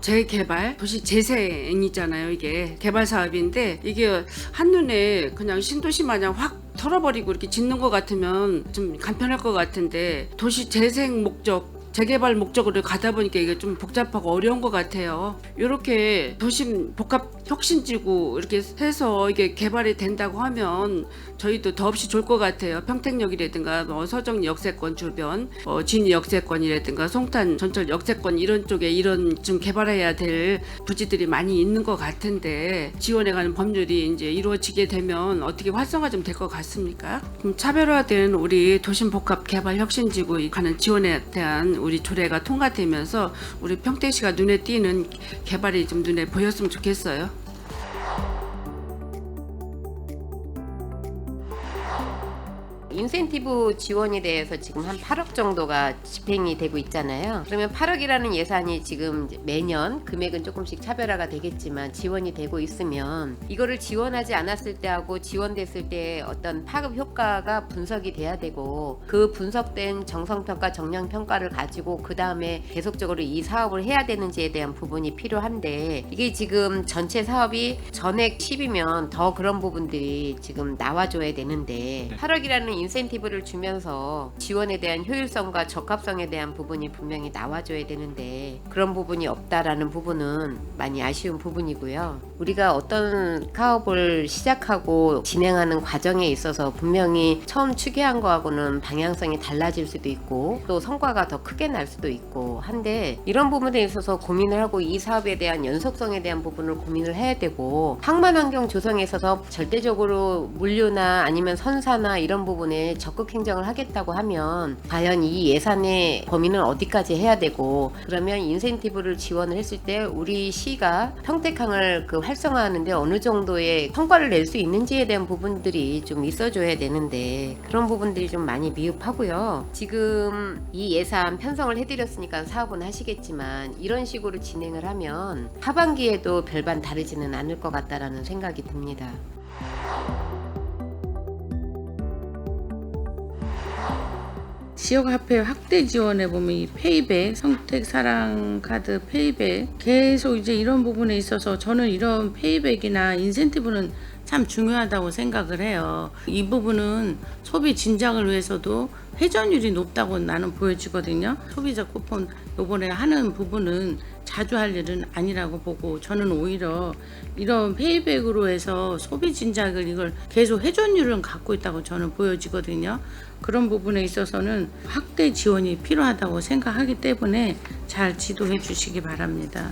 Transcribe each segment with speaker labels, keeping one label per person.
Speaker 1: 재개발, 도시 재생이잖아요. 이게 개발 사업인데 이게 한눈에 그냥 신도시 마냥 확 털어버리고 이렇게 짓는 것 같으면 좀 간편할 것 같은데 도시 재생 목적 재개발 목적으로 가다 보니까 이게 좀 복잡하고 어려운 것 같아요. 이렇게 도심 복합 혁신지구 이렇게 해서 이게 개발이 된다고 하면 저희도 더없이 좋을 것 같아요. 평택역이라든가 서정 역세권 주변, 진이 역세권이라든가 송탄 전철 역세권 이런 쪽에 이런 좀 개발해야 될 부지들이 많이 있는 것 같은데 지원해가는 법률이 이제 이루어지게 되면 어떻게 활성화 좀 될 것 같습니까? 그럼 차별화된 우리 도심 복합 개발 혁신지구 가는 지원에 대한 우리 조례가 통과되면서 우리 평택시가 눈에 띄는 개발이 좀 눈에 보였으면 좋겠어요.
Speaker 2: 인센티브 지원에 대해서 지금 한 8억 정도가 집행이 되고 있잖아요. 그러면 8억이라는 예산이 지금 매년 금액은 조금씩 차별화가 되겠지만 지원이 되고 있으면 이거를 지원하지 않았을 때하고 지원됐을 때 어떤 파급 효과가 분석이 돼야 되고 그 분석된 정성평가, 정량평가를 가지고 그 다음에 계속적으로 이 사업을 해야 되는지에 대한 부분이 필요한데 이게 지금 전체 사업이 전액 10이면 더 그런 부분들이 지금 나와줘야 되는데 8억이라는 인센티브를 주면서 지원에 대한 효율성과 적합성에 대한 부분이 분명히 나와줘야 되는데 그런 부분이 없다라는 부분은 많이 아쉬운 부분이고요. 우리가 어떤 사업을 시작하고 진행하는 과정에 있어서 분명히 처음 추계한 거하고는 방향성이 달라질 수도 있고 또 성과가 더 크게 날 수도 있고 한데 이런 부분에 있어서 고민을 하고 이 사업에 대한 연속성에 대한 부분을 고민을 해야 되고 항만 환경 조성에 있어서 절대적으로 물류나 아니면 선사나 이런 부분에 적극 행정을 하겠다고 하면 과연 이 예산의 범위는 어디까지 해야 되고 그러면 인센티브를 지원을 했을 때 우리 시가 평택항을 활성화하는데 어느 정도의 성과를 낼 수 있는지에 대한 부분들이 좀 있어줘야 되는데 그런 부분들이 좀 많이 미흡하고요. 지금 이 예산 편성을 해드렸으니까 사업은 하시겠지만 이런 식으로 진행을 하면 하반기에도 별반 다르지는 않을 것 같다라는 생각이 듭니다.
Speaker 3: 지역화폐 확대 지원에 보면 이 페이백, 성택 사랑카드 페이백 계속 이제 이런 부분에 있어서 저는 이런 페이백이나 인센티브는 참 중요하다고 생각을 해요. 이 부분은 소비 진작을 위해서도 회전율이 높다고 나는 보여지거든요. 소비자 쿠폰 요번에 하는 부분은 자주 할 일은 아니라고 보고 저는 오히려 이런 페이백으로 해서 소비 진작을 이걸 계속 회전율을 갖고 있다고 저는 보여지거든요. 그런 부분에 있어서는 확대 지원이 필요하다고 생각하기 때문에 잘 지도해 주시기 바랍니다.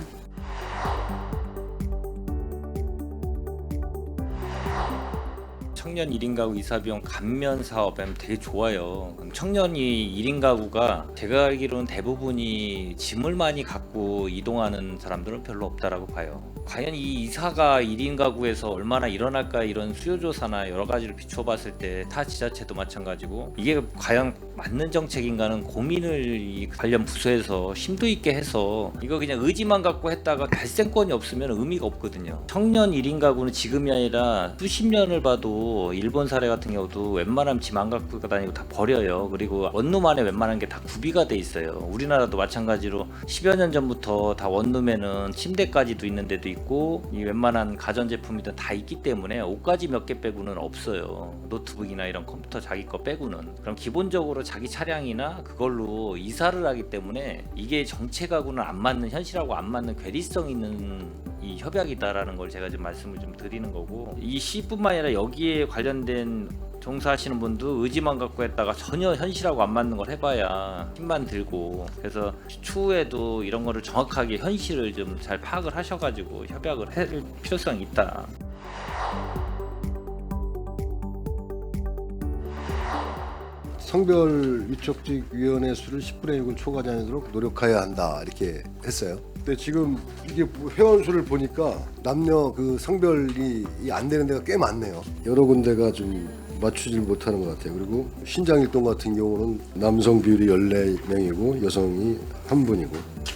Speaker 4: 청년 1인 가구 이사비용 감면 사업 하면 되게 좋아요. 그럼 청년이 1인 가구가 제가 알기로는 대부분이 짐을 많이 갖고 이동하는 사람들은 별로 없다라고 봐요. 과연 이 이사가 1인 가구에서 얼마나 일어날까 이런 수요조사나 여러 가지를 비춰봤을 때 타 지자체도 마찬가지고 이게 과연 맞는 정책인가는 고민을 이 관련 부서에서 심도 있게 해서 이거 그냥 의지만 갖고 했다가 발생권이 없으면 의미가 없거든요. 청년 1인 가구는 지금이 아니라 수십 년을 봐도 일본 사례 같은 경우도 웬만하면 짐 안 갖고 다니고 다 버려요. 그리고 원룸 안에 웬만한 게 다 구비가 돼 있어요. 우리나라도 마찬가지로 10여 년 전부터 다 원룸에는 침대까지도 있는 데도 있고 이 웬만한 가전제품이든 다 있기 때문에 옷가지 몇 개 빼고는 없어요. 노트북이나 이런 컴퓨터 자기 거 빼고는. 그럼 기본적으로 자기 차량이나 그걸로 이사를 하기 때문에 이게 정책하고는 안 맞는, 현실하고 안 맞는 괴리성 있는 이 협약이다라는 걸 제가 좀 말씀을 좀 드리는 거고, 이 시뿐만 아니라 여기에 관련된 종사하시는 분도 의지만 갖고 했다가 전혀 현실하고 안 맞는 걸 해봐야 힘만 들고, 그래서 추후에도 이런 거를 정확하게 현실을 좀 잘 파악을 하셔가지고 협약을 할 필요성이 있다.
Speaker 5: 성별 위촉직위원회 수를 10분의 1은 초과하도록 노력해야 한다 이렇게 했어요. 근데 지금 이게 회원 수를 보니까 남녀 그 성별이 안 되는 데가 꽤 많네요. 여러 군데가 좀 맞추질 못하는 것 같아요. 그리고 신장일동 같은 경우는 남성 비율이 14명이고 여성이 1분이고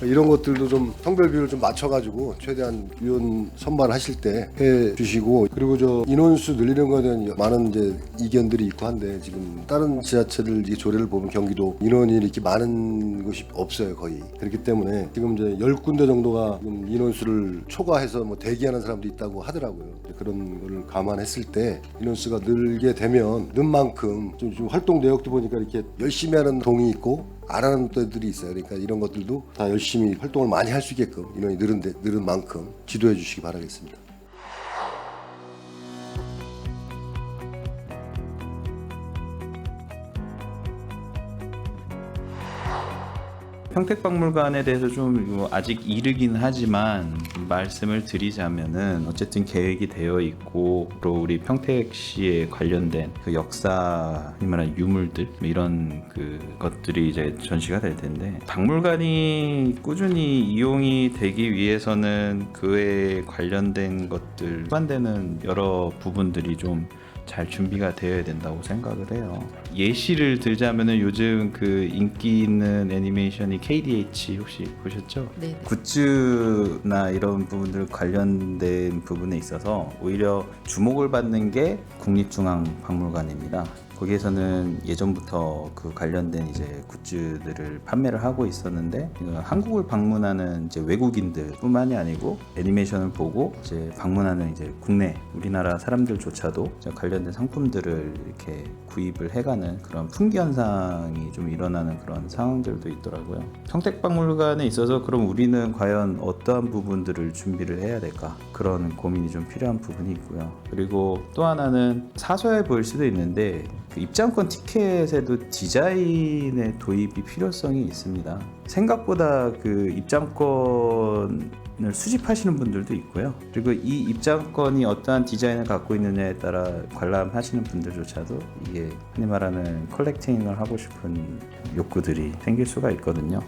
Speaker 5: 이런 것들도 좀 성별 비율을 좀 맞춰가지고 최대한 위원 선발하실 때 해주시고, 그리고 저 인원수 늘리는 거에 대한 많은 이제 이견들이 있고 한데, 지금 다른 지자체들 이 조례를 보면 경기도 인원이 이렇게 많은 곳이 없어요 거의. 그렇기 때문에 지금 이제 10군데 정도가 지금 인원수를 초과해서 뭐 대기하는 사람도 있다고 하더라고요. 그런 거를 감안했을 때 인원수가 늘게 되면 는 만큼 좀 활동 내역도 보니까 이렇게 열심히 하는 동이 있고 안 하는 데들이 있어요. 그러니까 이런 것들도 다 열심히 활동을 많이 할 수 있게끔 인원이 늘은 만큼 지도해 주시기 바라겠습니다.
Speaker 6: 평택박물관에 대해서 좀 아직 이르긴 하지만 말씀을 드리자면은 어쨌든 계획이 되어 있고, 또 우리 평택시에 관련된 그 역사, 흔히 말하는 유물들 이런 그 것들이 이제 전시가 될 텐데, 박물관이 꾸준히 이용이 되기 위해서는 그에 관련된 것들, 수반되는 여러 부분들이 좀 잘 준비가 되어야 된다고 생각을 해요. 예시를 들자면은 요즘 그 인기 있는 애니메이션이 KDH 혹시 보셨죠?
Speaker 2: 네.
Speaker 6: 굿즈나 이런 부분들 관련된 부분에 있어서 오히려 주목을 받는 게 국립중앙박물관입니다. 거기에서는 예전부터 그 관련된 이제 굿즈들을 판매를 하고 있었는데, 한국을 방문하는 이제 외국인들뿐만이 아니고 애니메이션을 보고 이제 방문하는 이제 국내 우리나라 사람들조차도 이제 관련된 상품들을 이렇게 구입을 해가는 그런 풍기 현상이 좀 일어나는 그런 상황들도 있더라고요. 평택박물관에 있어서 그럼 우리는 과연 어떠한 부분들을 준비를 해야 될까, 그런 고민이 좀 필요한 부분이 있고요. 그리고 또 하나는 사소해 보일 수도 있는데, 그 입장권 티켓에도 디자인의 도입이 필요성이 있습니다. 생각보다 그 입장권을 수집하시는 분들도 있고요. 그리고 이 입장권이 어떠한 디자인을 갖고 있느냐에 따라 관람하시는 분들조차도 이게 흔히 말하는 컬렉팅을 하고 싶은 욕구들이 생길 수가 있거든요.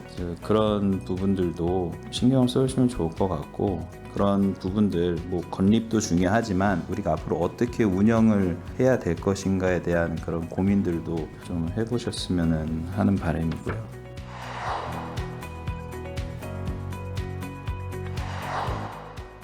Speaker 6: 그런 부분들도 신경을 써주시면 좋을 것 같고, 그런 부분들 뭐 건립도 중요하지만 우리가 앞으로 어떻게 운영을 해야 될 것인가에 대한 그런 고민들도 좀 해보셨으면 하는 바람이고요.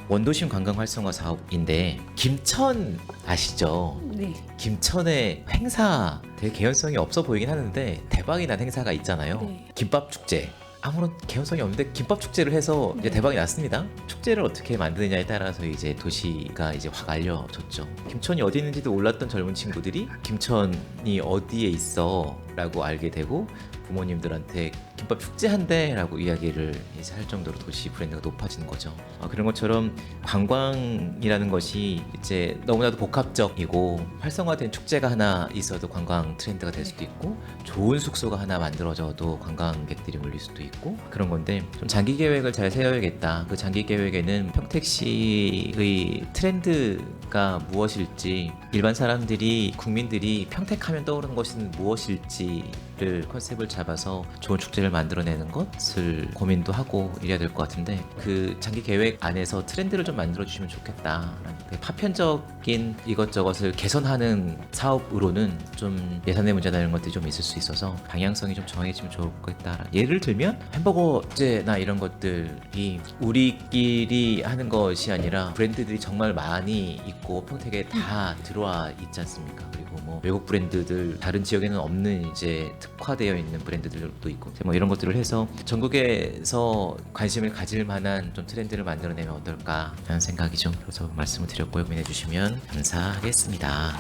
Speaker 7: 원도심 관광 활성화 사업인데, 김천 아시죠?
Speaker 8: 네.
Speaker 7: 김천의 행사 되게 개연성이 없어 보이긴 하는데 대박이 난 행사가 있잖아요.
Speaker 8: 네.
Speaker 7: 김밥 축제. 아무런 개연성이 없는데 김밥 축제를 해서 이제 대박이 났습니다. 축제를 어떻게 만드느냐에 따라서 이제 도시가 이제 확 알려졌죠. 김천이 어디 있는지도 몰랐던 젊은 친구들이 김천이 어디에 있어 라고 알게 되고, 부모님들한테 김밥 축제한대 라고 이야기를 이제 할 정도로 도시 브랜드가 높아지는 거죠. 그런 것처럼 관광이라는 것이 이제 너무나도 복합적이고, 활성화된 축제가 하나 있어도 관광 트렌드가 될 수도 있고, 좋은 숙소가 하나 만들어져도 관광객들이 몰릴 수도 있고, 그런 건데 좀 장기 계획을 잘 세워야겠다. 그 장기 계획에는 평택시의 트렌드가 무엇일지, 일반 사람들이, 국민들이 평택하면 떠오르는 것은 무엇일지를 컨셉을 잡아서 좋은 축제를 만들어내는 것을 고민도 하고 이래야 될 것 같은데, 그 장기 계획 안에서 트렌드를 좀 만들어 주시면 좋겠다. 파편적인 이것저것을 개선하는 사업으로는 좀 예산의 문제나 이런 것들이 좀 있을 수 있어서 방향성이 좀 정해지면 좋겠다. 예를 들면 햄버거제나 이런 것들이 우리끼리 하는 것이 아니라 브랜드들이 정말 많이 있고 평택에 다 들어와 있지 않습니까? 그리고 뭐 외국 브랜드들, 다른 지역에는 없는 이제 특화되어 있는 브랜드들도 있고, 뭐 이런 것들을 해서 전국에서 관심을 가질 만한 좀 트렌드를 만들어내면 어떨까 하는 생각이 좀 들어서 말씀을 드렸고요. 고민해 주시면 감사하겠습니다.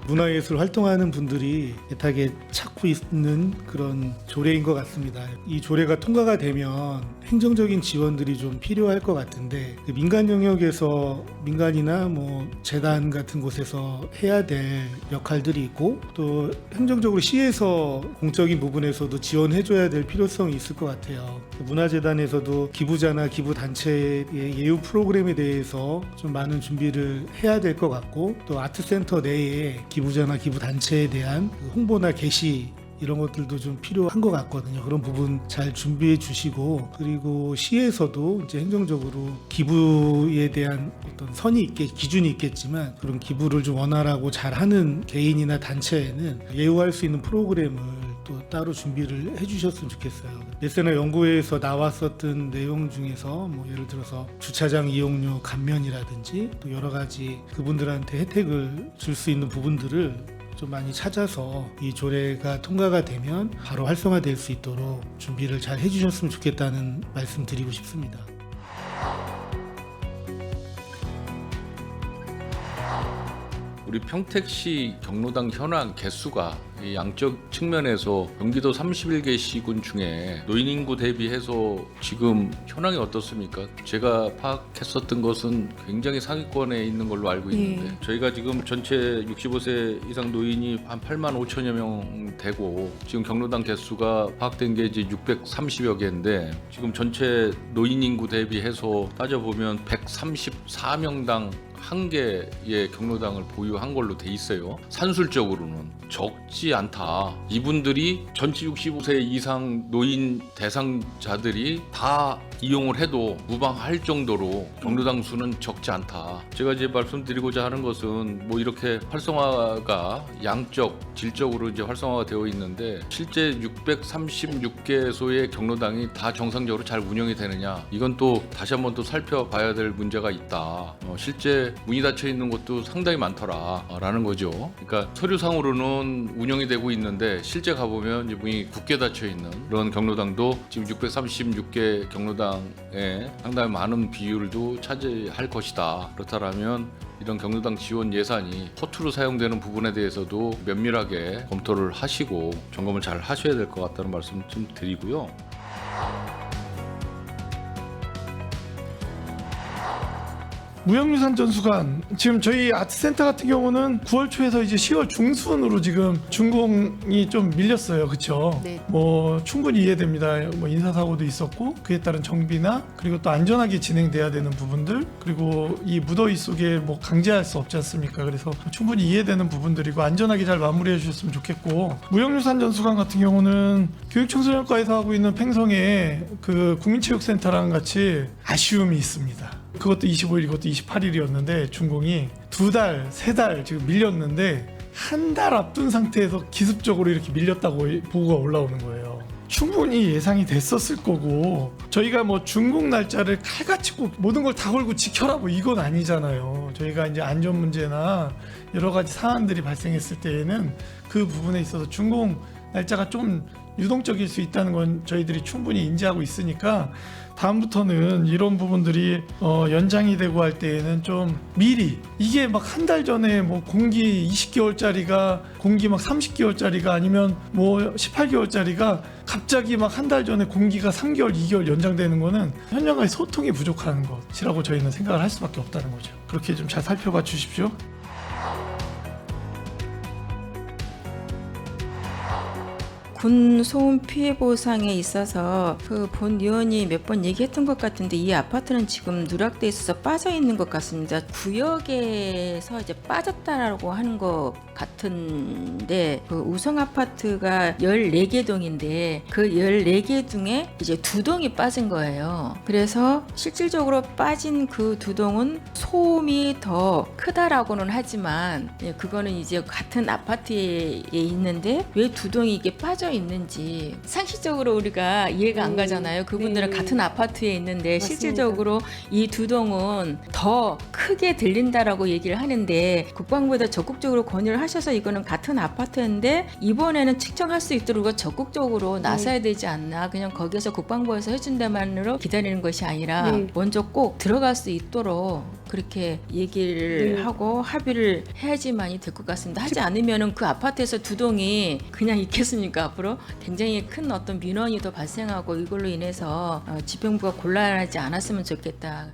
Speaker 9: 문화예술 활동하는 분들이 애타게 찾고 있는 그런 조례인 것 같습니다. 이 조례가 통과가 되면 행정적인 지원들이 좀 필요할 것 같은데, 그 민간 영역에서 민간이나 뭐 재단 같은 곳에서 해야 될 역할들이 있고, 또 행정적으로 시에서 공적인 부분에서도 지원해줘야 될 필요성이 있을 것 같아요. 문화재단에서도 기부자나 기부단체의 예우 프로그램에 대해서 좀 많은 준비를 해야 될 것 같고, 또 아트센터 내에 기부자나 기부단체에 대한 홍보나 게시 이런 것들도 좀 필요한 것 같거든요. 그런 부분 잘 준비해 주시고, 그리고 시에서도 이제 행정적으로 기부에 대한 어떤 기준이 있겠지만 그런 기부를 좀 원활하고 잘하는 개인이나 단체에는 예우할 수 있는 프로그램을 또 따로 준비를 해주셨으면 좋겠어요. 예세나 연구회에서 나왔었던 내용 중에서 뭐 예를 들어서 주차장 이용료 감면이라든지 또 여러 가지 그분들한테 혜택을 줄 수 있는 부분들을 좀 많이 찾아서 이 조례가 통과가 되면 바로 활성화될 수 있도록 준비를 잘 해주셨으면 좋겠다는 말씀 드리고 싶습니다.
Speaker 8: 우리 평택시 경로당 현황 개수가 이 양적 측면에서 경기도 31개 시군 중에 노인 인구 대비해서 지금 현황이 어떻습니까? 제가 파악했었던 것은 굉장히 상위권에 있는 걸로 알고 있는데 저희가 지금 전체 65세 이상 노인이 한 8만 5천여 명 되고 지금 경로당 개수가 파악된 게 이제 630여 개인데 지금 전체 노인 인구 대비해서 따져보면 134명당 한 개의 경로당을 보유한 걸로 돼 있어요. 산술적으로는 적지 않다. 이분들이 전체 65세 이상 노인 대상자들이 다 이용을 해도 무방할 정도로 경로당 수는 적지 않다. 제가 이제 말씀드리고자 하는 것은 뭐 이렇게 활성화가 양적, 질적으로 이제 활성화가 되어 있는데 실제 636개소의 경로당이 다 정상적으로 잘 운영이 되느냐? 이건 또 다시 한번 또 살펴봐야 될 문제가 있다. 실제 문이 닫혀 있는 곳도 상당히 많더라라는 거죠. 그러니까 서류상으로는 운영이 되고 있는데 실제 가보면 이제 문이 굳게 닫혀 있는 그런 경로당도 지금 636개 경로당에 상당히 많은 비율도 차지할 것이다. 그렇다면 이런 경로당 지원 예산이 허투루 사용되는 부분에 대해서도 면밀하게 검토를 하시고 점검을 잘 하셔야 될 것 같다는 말씀 좀 드리고요.
Speaker 10: 무형유산 전수관 지금 저희 아트센터 같은 경우는 9월 초에서 이제 10월 중순으로 지금 준공이 좀 밀렸어요. 그렇죠?
Speaker 2: 네.
Speaker 10: 뭐 충분히 이해됩니다. 뭐 인사사고도 있었고 그에 따른 정비나 그리고 또 안전하게 진행돼야 되는 부분들 그리고 이 무더위 속에 뭐 강제할 수 없지 않습니까? 그래서 충분히 이해되는 부분들이고 안전하게 잘 마무리해 주셨으면 좋겠고 무형유산 전수관 같은 경우는 교육청소년과에서 하고 있는 팽성에 그 국민체육센터랑 같이 아쉬움이 있습니다. 그것도 25일, 이것도 28일이었는데 준공이 2달, 3달 지금 밀렸는데 한 달 앞둔 상태에서 기습적으로 이렇게 밀렸다고 보고가 올라오는 거예요. 충분히 예상이 됐었을 거고 저희가 뭐 준공 날짜를 칼같이 꼭 모든 걸 다 걸고 지켜라 뭐 이건 아니잖아요. 저희가 이제 안전 문제나 여러 가지 사안들이 발생했을 때에는 그 부분에 있어서 준공 날짜가 좀 유동적일 수 있다는 건 저희들이 충분히 인지하고 있으니까 다음부터는 이런 부분들이 연장이 되고 할 때에는 좀 미리 이게 막 한 달 전에 뭐 공기 20개월짜리가 공기 막 30개월짜리가 아니면 뭐 18개월짜리가 갑자기 막 한 달 전에 공기가 3개월, 2개월 연장되는 거는 현장과의 소통이 부족한 것이라고 저희는 생각을 할 수밖에 없다는 거죠. 그렇게 좀 잘 살펴봐 주십시오.
Speaker 11: 군 소음 피해 보상에 있어서 그 본 의원이 몇 번 얘기했던 것 같은데 이 아파트는 지금 누락돼 있어서 빠져 있는 것 같습니다. 구역에서 이제 빠졌다라고 하는 것 같은데 그 우성 아파트가 14개 동인데 그 14개 중에 이제 2동이 빠진 거예요. 그래서 실질적으로 빠진 그 2동은 소음이 더 크다라고는 하지만 그거는 이제 같은 아파트에 있는데 왜 2동이 이게 빠져 있는지 상식적으로 우리가 이해가 안 가잖아요. 그분들은 같은 아파트에 있는데
Speaker 12: 맞습니다.
Speaker 11: 실질적으로 이 2동은 더 크게 들린다라고 얘기를 하는데 국방부에다 적극적으로 건의를 하셔서 이거는 같은 아파트인데 이번에는 측정할 수 있도록 적극적으로 나서야 되지 않나. 그냥 거기에서 국방부에서 해준 데만으로 기다리는 것이 아니라 먼저 꼭 들어갈 수 있도록 그렇게 얘기를 하고 합의를 해야지만이 될 것 같습니다. 하지 않으면은 그 아파트에서 2동이 그냥 있겠습니까? 앞으로 굉장히 큰 어떤 민원이 더 발생하고 이걸로 인해서 집행부가 곤란하지 않았으면 좋겠다.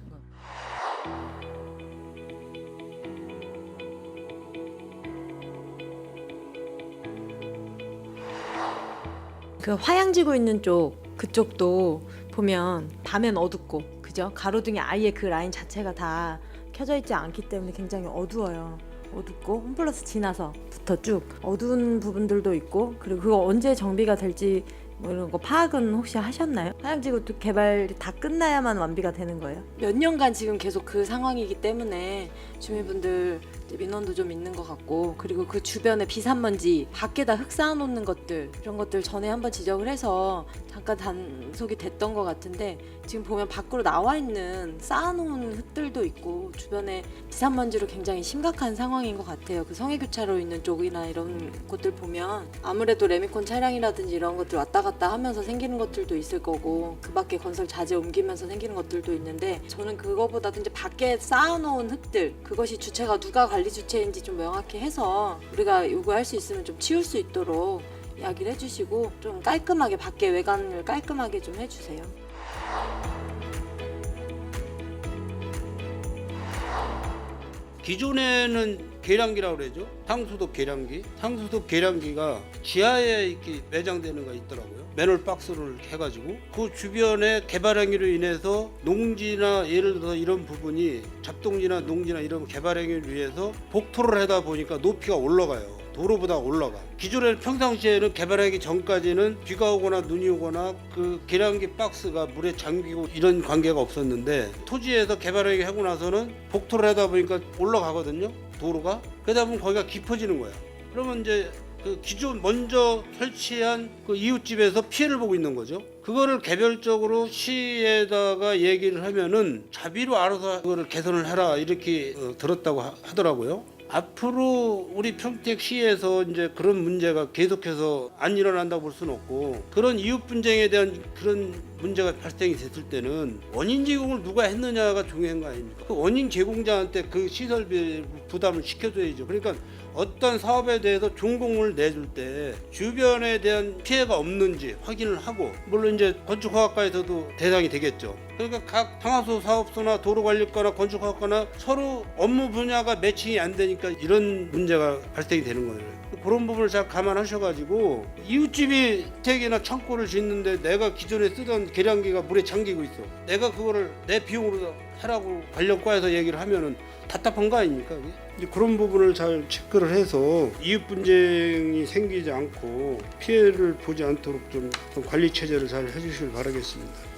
Speaker 12: 그 화양지구 있는 쪽 그쪽도 보면 밤엔 어둡고 그죠? 가로등이 아예 그 라인 자체가 다 켜져 있지 않기 때문에 굉장히 어두워요. 어둡고 홈플러스 지나서부터 쭉 어두운 부분들도 있고, 그리고 그거 언제 정비가 될지 뭐 이런 거 파악은 혹시 하셨나요? 하양지구 개발이 다 끝나야만 완비가 되는 거예요? 몇 년간 지금 계속 그 상황이기 때문에 주민분들 이제 민원도 좀 있는 것 같고, 그리고 그 주변에 비산먼지, 밖에다 흙 쌓아놓는 것들, 이런 것들 전에 한번 지적을 해서 잠깐 단속이 됐던 것 같은데, 지금 보면 밖으로 나와 있는 쌓아놓은 흙들도 있고 주변에 비산먼지로 굉장히 심각한 상황인 것 같아요. 그 성해교차로 있는 쪽이나 이런 곳들 보면 아무래도 레미콘 차량이라든지 이런 것들 왔다 갔다 하면서 생기는 것들도 있을 거고, 그 밖에 건설 자재 옮기면서 생기는 것들도 있는데, 저는 그거보다도 이제 밖에 쌓아놓은 흙들, 그것이 주체가 누가 관리 주체인지 좀 명확히 해서 우리가 요구할 수 있으면 좀 치울 수 있도록 이야기를 해주시고, 좀 깔끔하게 밖에 외관을 깔끔하게 좀 해주세요.
Speaker 13: 기존에는 계량기라고 그러죠. 상수도 계량기. 상수도 계량기가 지하에 이렇게 매장되는 거 있더라고요. 맨홀 박스를 해가지고 그 주변에 개발 행위로 인해서 농지나 예를 들어서 이런 부분이 잡동지나 농지나 이런 개발 행위를 위해서 복토를 하다 보니까 높이가 올라가요. 도로보다 올라가. 기존에 평상시에는 개발하기 전까지는 비가 오거나 눈이 오거나 그 계량기 박스가 물에 잠기고 이런 관계가 없었는데, 토지에서 개발하기 하고 나서는 복토를 하다 보니까 올라가거든요. 도로가. 그러다 보면 거기가 깊어지는 거야. 그러면 이제 그 기존 먼저 설치한 그 이웃집에서 피해를 보고 있는 거죠. 그거를 개별적으로 시에다가 얘기를 하면은 자비로 알아서 그거를 개선을 해라 이렇게 들었다고 하더라고요. 앞으로 우리 평택시에서 이제 그런 문제가 계속해서 안 일어난다고 볼 수는 없고, 그런 이웃 분쟁에 대한 그런 문제가 발생이 됐을 때는 원인 제공을 누가 했느냐가 중요한 거 아닙니까? 그 원인 제공자한테 그 시설비 부담을 시켜줘야죠. 그러니까 어떤 사업에 대해서 준공을 내줄 때 주변에 대한 피해가 없는지 확인을 하고, 물론 이제 건축허가과에서도 대상이 되겠죠. 그러니까 각 상하수 사업소나 도로관리과나 건축허가과나 서로 업무 분야가 매칭이 안 되니까 이런 문제가 발생이 되는 거예요. 그런 부분을 잘 감안하셔가지고, 이웃집이 주택이나 창고를 짓는데 내가 기존에 쓰던 계량기가 물에 잠기고 있어. 내가 그거를 내 비용으로 하라고 관련과에서 얘기를 하면은 답답한 거 아닙니까? 이제 그런 부분을 잘 체크를 해서 이웃 분쟁이 생기지 않고 피해를 보지 않도록 좀 관리 체제를 잘 해주시길 바라겠습니다.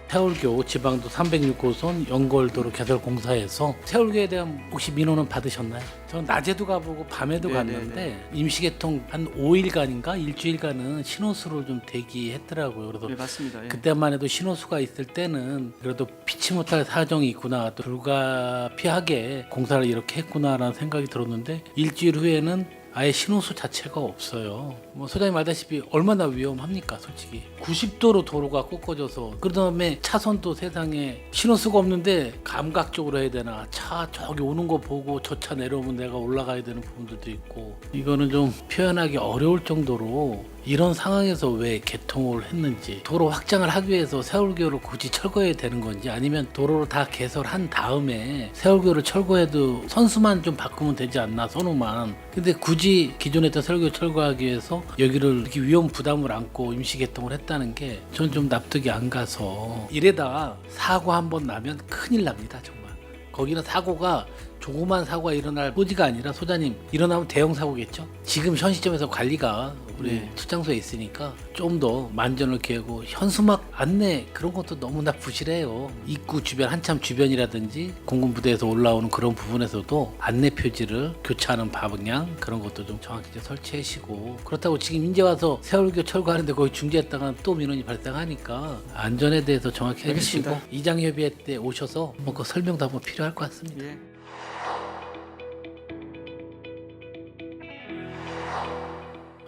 Speaker 14: 세월교 지방도 306호선 연골도로 개설 공사에서 세월교에 대한 혹시 민원은 받으셨나요? 저는 낮에도 가보고 밤에도 갔는데 임시개통 한 5일간인가 일주일간은 신호수를 좀 대기했더라고요. 그래서
Speaker 15: 맞습니다.
Speaker 14: 그때만 해도 신호수가 있을 때는 그래도 피치 못할 사정이 있구나, 또 불가피하게 공사를 이렇게 했구나라는 생각이 들었는데, 일주일 후에는 아예 신호수 자체가 없어요. 뭐 소장님 말다시피 얼마나 위험합니까, 솔직히. 90도로 도로가 꺾어져서, 그 다음에 차선도 세상에 신호수가 없는데 감각적으로 해야 되나, 차 저기 오는 거 보고 저 차 내려오면 내가 올라가야 되는 부분들도 있고, 이거는 좀 표현하기 어려울 정도로 이런 상황에서 왜 개통을 했는지, 도로 확장을 하기 위해서 세월교를 굳이 철거해야 되는 건지, 아니면 도로를 다 개설한 다음에 세월교를 철거해도 선수만 좀 바꾸면 되지 않나, 선우만. 근데 굳이 기존에 있던 세월교 철거하기 위해서 여기를 이렇게 위험 부담을 안고 임시 개통을 했다는 게 전 좀 납득이 안 가서, 이래다 사고 한번 나면 큰일 납니다, 정말. 거기는 사고가 조그만 사고가 일어날 소지가 아니라, 소장님, 일어나면 대형 사고겠죠. 지금 현 시점에서 관리가 우리 투장소에 있으니까 좀 더 만전을 기하고, 현수막 안내 그런 것도 너무나 부실해요. 입구 주변, 한참 주변이라든지 공군부대에서 올라오는 그런 부분에서도 안내 표지를 교차하는 방향 그런 것도 좀 정확히 설치하시고, 그렇다고 지금 이제 와서 세월교 철거하는데 거기 중지했다가 또 민원이 발생하니까 안전에 대해서 정확히 해주시고, 이장협의회 때 오셔서 뭐 그 설명도 한번 필요할 것 같습니다.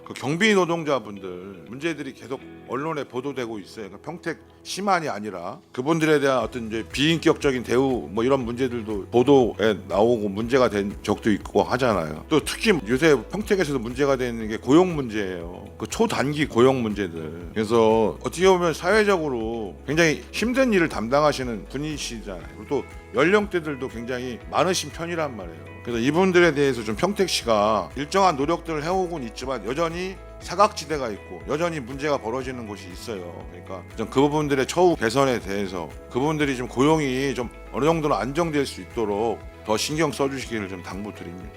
Speaker 16: 그 경비 노동자분들 문제들이 계속 언론에 보도되고 있어요. 그러니까 평택시만이 아니라 그분들에 대한 어떤 이제 비인격적인 대우 뭐 이런 문제들도 보도에 나오고 문제가 된 적도 있고 하잖아요. 또 특히 요새 평택에서도 문제가 되는 게 고용 문제예요. 그 초단기 고용 문제들. 그래서 어떻게 보면 사회적으로 굉장히 힘든 일을 담당하시는 분이시잖아요. 그리고 또 연령대들도 굉장히 많으신 편이란 말이에요. 그래서 이분들에 대해서 좀 평택시가 일정한 노력들을 해오곤 있지만 여전히 사각지대가 있고 여전히 문제가 벌어지는 곳이 있어요. 그러니까 좀 그 부분들의 처우 개선에 대해서 그분들이 좀 고용이 좀 어느 정도는 안정될 수 있도록 더 신경 써주시기를 좀 당부드립니다.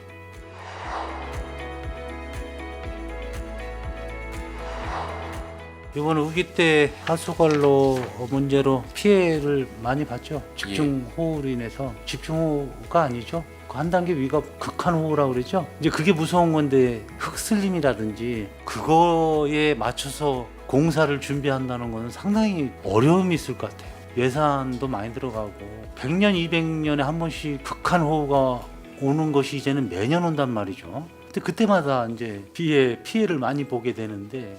Speaker 14: 이번 우기 때 하수관로 문제로 피해를 많이 봤죠. 집중호우로 인해서. 집중호우가 아니죠. 그 한 단계 위가 극한호우라고 그러죠. 이제 그게 무서운 건데 흙슬림이라든지 그거에 맞춰서 공사를 준비한다는 건 상당히 어려움이 있을 것 같아요. 예산도 많이 들어가고 100년, 200년에 한 번씩 극한호우가 오는 것이 이제는 매년 온단 말이죠. 근데 그때마다 이제 피해를 많이 보게 되는데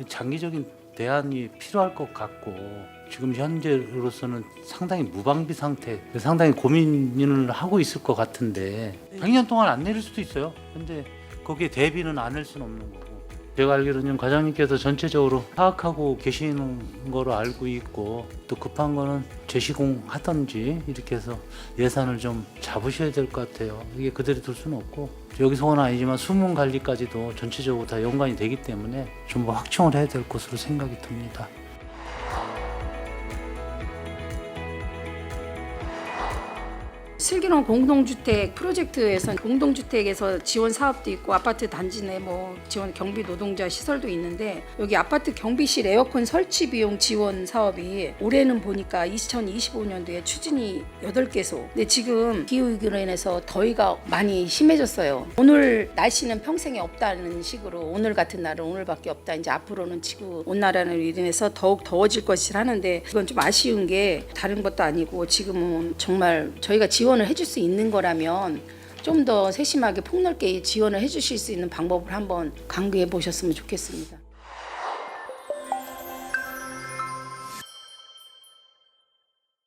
Speaker 14: 장기적인 대안이 필요할 것 같고 지금 현재로서는 상당히 무방비 상태, 상당히 고민을 하고 있을 것 같은데 100년 동안 안 내릴 수도 있어요. 근데 거기에 대비는 안 할 수는 없는 거고 제가 알기로는 과장님께서 전체적으로 파악하고 계시는 거로 알고 있고 또 급한 거는 재시공하든지 이렇게 해서 예산을 좀 잡으셔야 될 것 같아요. 이게 그대로 둘 수는 없고 여기서는 아니지만 수문 관리까지도 전체적으로 다 연관이 되기 때문에 좀 확충을 해야 될 것으로 생각이 듭니다.
Speaker 15: 슬기로운 공동주택 프로젝트에서 공동주택에서 지원 사업도 있고 아파트 단지 내 뭐 지원 경비 노동자 시설도 있는데 여기 아파트 경비실 에어컨 설치 비용 지원 사업이 올해는 보니까 2025년도에 추진이 8개소. 근데 지금 기후위기로 인해서 더위가 많이 심해졌어요. 오늘 날씨는 평생에 없다는 식으로 오늘 같은 날은 오늘밖에 없다. 이제 앞으로는 지구 온난화로 인해서 더욱 더워질 것이라 하는데 이건 좀 아쉬운 게 다른 것도 아니고 지금은 정말 저희가 지원을 해줄 수 있는 거라면 좀 더 세심하게 폭넓게 지원을 해주실 수 있는 방법을 한번 강구해 보셨으면 좋겠습니다.